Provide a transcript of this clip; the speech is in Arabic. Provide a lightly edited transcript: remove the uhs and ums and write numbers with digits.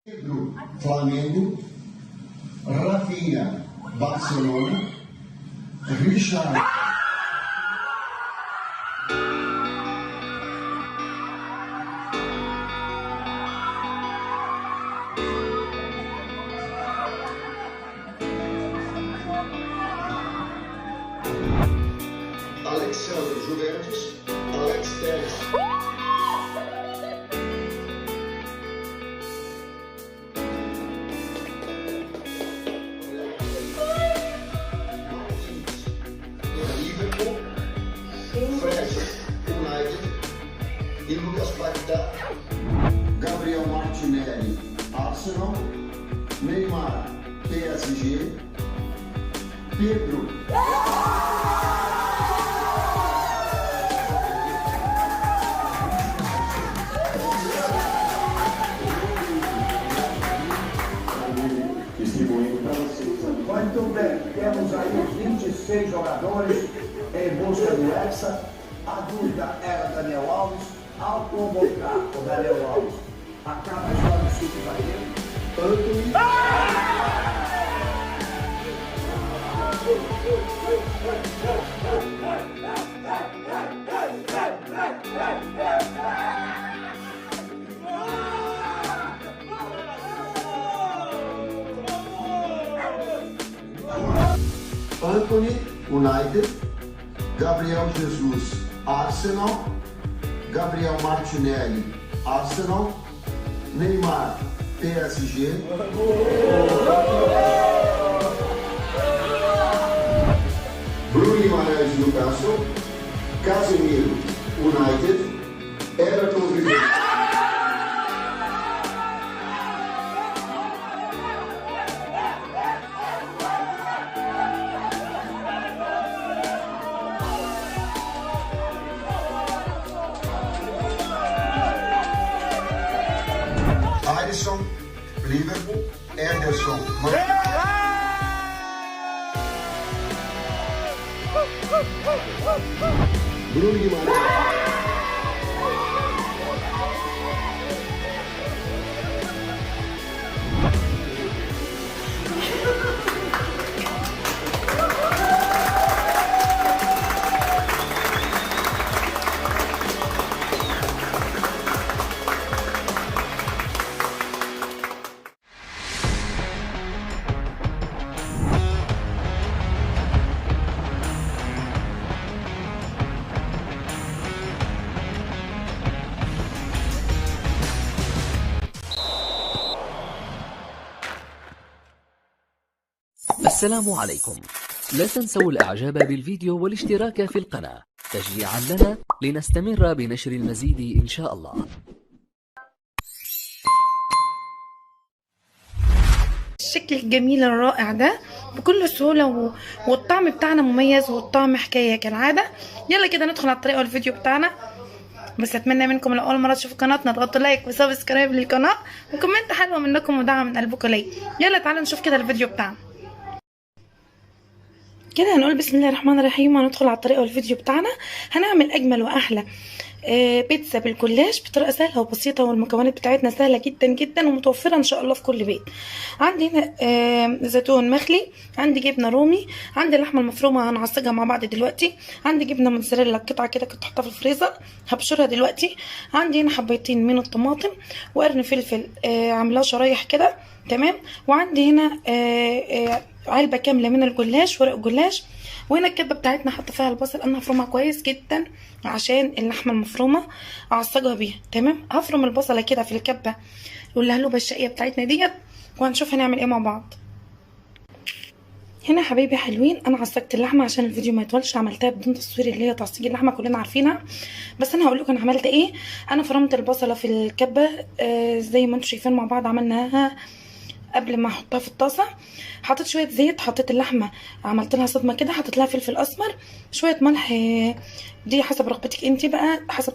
Pedro, Flamengo, Rafinha, Barcelona, Richard. Alexandre, Juventus, Alex Telles. Liverpool, Fred, United e Lucas Paquetá. Gabriel Martinelli, Arsenal, Neymar, PSG, Pedro. Distribuindo para vocês. Muito bem, temos aí os 26 jogadores em busca do Hexa. A dúvida era Daniel Alves. Ao convocar o Daniel Alves, acaba a história do Chico Zagueiro. Anthony, United, Gabriel Jesus, Arsenal, Gabriel Martinelli, Arsenal, Neymar, PSG, Bruno Guimarães, Newcastle, Casemiro, United, Everton Ribeiro. Alisson, Liverpool, Ederson, Bruno Guimarães. السلام عليكم. لا تنسوا الاعجاب بالفيديو والاشتراك في القناة تشجيعا لنا لنستمر بنشر المزيد ان شاء الله. الشكل الجميل الرائع ده بكل سهولة والطعم بتاعنا مميز والطعم حكاية كالعادة. يلا كده ندخل على الطريقة والفيديو بتاعنا. بس اتمنى منكم لو اول مرة تشوفوا قناتنا تضغطوا لايك وسبسكرايب للقناة وكومنت حلوة منكم ودعوة من قلبكم ليا. يلا تعالوا نشوف كده الفيديو بتاعنا. كده هنقول بسم الله الرحمن الرحيم وهندخل على الطريقه والفيديو بتاعنا. هنعمل اجمل واحلى بيتزا بالجلاش بطريقه سهله وبسيطه، والمكونات بتاعتنا سهله جدا جدا ومتوفره ان شاء الله في كل بيت. عندي هنا زيتون مخلي، عندي جبنه رومي، عندي اللحمه المفرومه هنعصجها مع بعض دلوقتي، عندي جبنه موتزاريلا قطعه كده كنت حاطاها في الفريزر هبشرها دلوقتي، عندي هنا حبيتين من الطماطم وقرن فلفل عاملاه شرايح كده تمام، وعندي هنا علبه كامله من الجلاش ورق الجلاش، وهنا الكبه بتاعتنا حاطه فيها البصل انا هفرمها كويس جدا عشان اللحمه المفرومه اعصجها بيها تمام. هفرم البصله كده في الكبه واللهلوبه الشقيه بتاعتنا ديت وهنشوف هنعمل ايه مع بعض. هنا حبايبي حلوين انا عصجت اللحمه عشان الفيديو ما يطولش، عملتها بدون تصوير اللي هي تعصيج اللحمه كلنا عارفينها، بس انا هقول لكم انا عملت ايه. انا فرمت البصله في الكبه زي ما انتم شايفين مع بعض عملناها قبل ما احطها في الطاسه. حطيت شويه زيت، حطيت اللحمه عملت لها صدمه كده، حطيت لها فلفل اسمر، شويه ملح دي حسب رغبتك انت بقى حسب